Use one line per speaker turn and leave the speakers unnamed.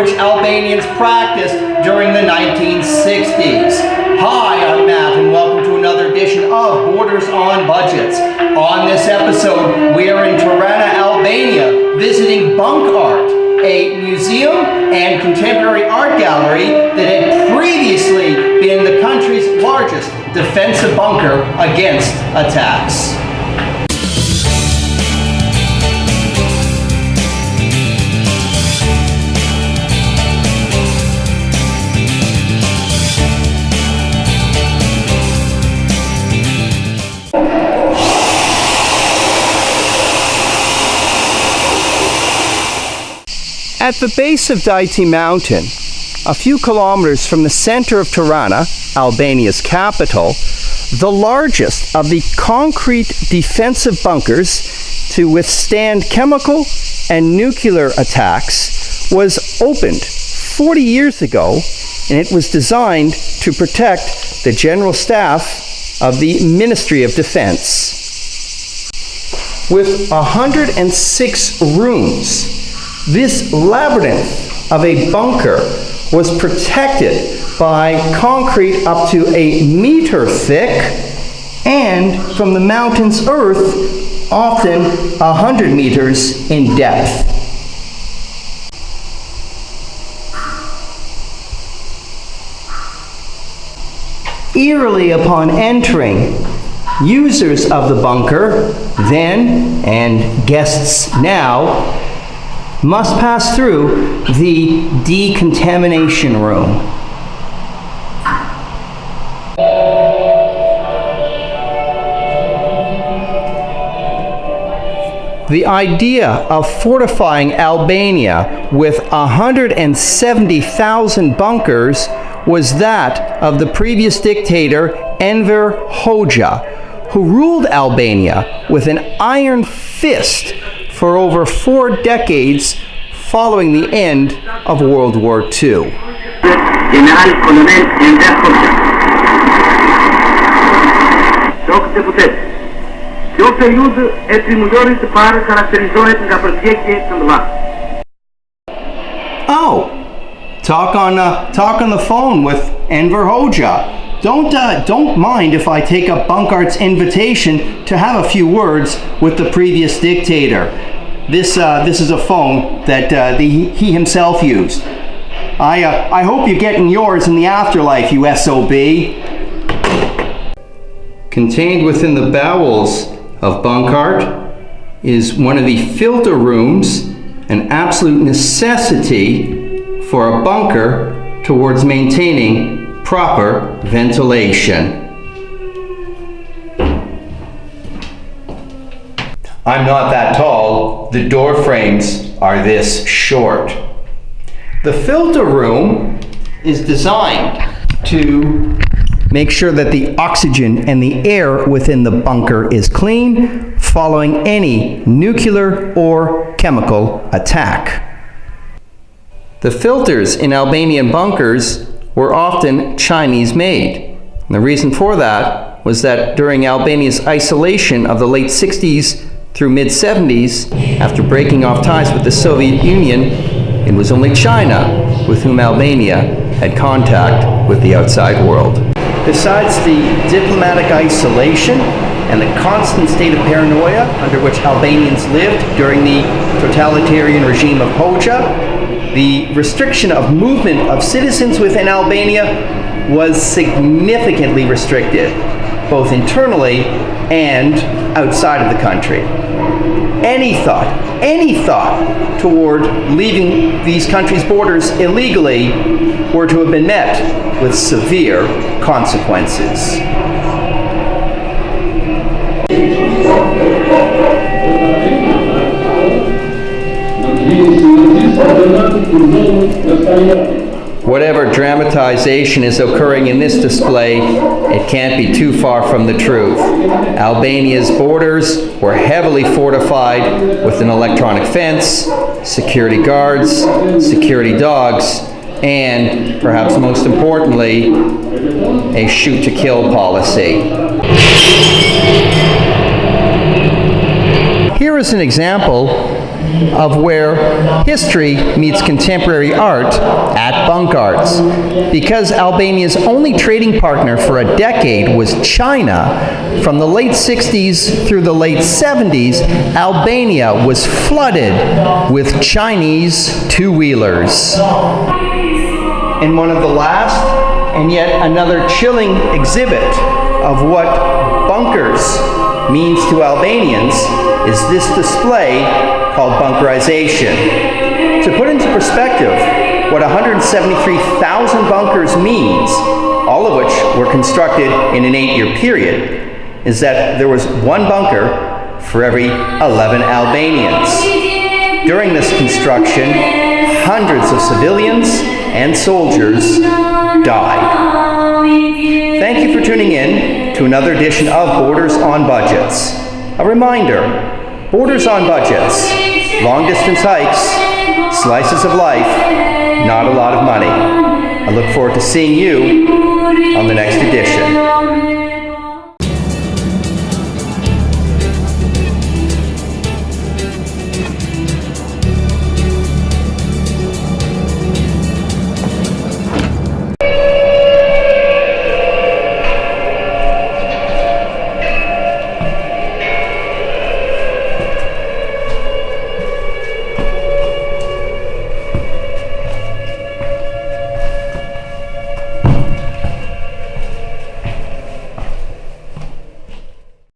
which Albanians practiced during the 1960s. Hi, I'm Matt, and welcome to another edition of Borders on Budgets. On this episode, we are in Tirana, Albania, visiting Bunk'Art, a museum and contemporary art gallery that had previously been the country's largest defensive bunker against attacks. At the base of Dictator Mountain, a few kilometers from the center of Tirana, Albania's capital, the largest of the concrete defensive bunkers to withstand chemical and nuclear attacks was opened 40 years ago, and it was designed to protect the general staff of the Ministry of Defense. With 106 rooms, this labyrinth of a bunker was protected by concrete up to a meter thick and from the mountain's earth often 100 meters in depth. Eerily upon entering, users of the bunker then and guests now must pass through the decontamination room. The idea of fortifying Albania with 170,000 bunkers was that of the previous dictator Enver Hoxha, who ruled Albania with an iron fist for over 4 decades following the end of World War II.
General Colonel Enver Hoxha. Shok deputet. Kjo periudhë e trimullorit të parë karakterizohet nga përpjekje të mëdha.
Oh, talk on the phone with Enver Hoxha. Don't mind if I take up Bunk'Art's invitation to have a few words with the previous dictator. This is a phone that he himself used. I hope you're getting yours in the afterlife, you SOB. Contained within the bowels of Bunk'Art is one of the filter rooms, an absolute necessity for a bunker towards maintaining proper ventilation. I'm not that tall. The door frames are this short. The filter room is designed to make sure that the oxygen and the air within the bunker is clean following any nuclear or chemical attack. The filters in Albanian bunkers were often Chinese-made. And the reason for that was that during Albania's isolation of the late 60s through mid-70s, after breaking off ties with the Soviet Union, it was only China with whom Albania had contact with the outside world. Besides the diplomatic isolation and the constant state of paranoia under which Albanians lived during the totalitarian regime of Hoxha, the restriction of movement of citizens within Albania was significantly restricted, both internally and outside of the country. Any thought toward leaving these countries' borders illegally were to have been met with severe consequences. Whatever dramatization is occurring in this display, it can't be too far from the truth. Albania's borders were heavily fortified with an electronic fence, security guards, security dogs, and, perhaps most importantly, a shoot-to-kill policy. Here is an example of where history meets contemporary art at Bunk'Art. Because Albania's only trading partner for a decade was China, from the late 60s through the late 70s, Albania was flooded with Chinese two-wheelers. In one of the last and yet another chilling exhibit of what bunkers means to Albanians is this display called bunkerization. To put into perspective what 173,000 bunkers means, all of which were constructed in an 8-year period, is that there was one bunker for every 11 Albanians. During this construction, hundreds of civilians and soldiers died. Thank you for tuning in to another edition of Borders on Budgets. A reminder, Borders on Budgets, long-distance hikes, slices of life, not a lot of money. I look forward to seeing you on the next edition.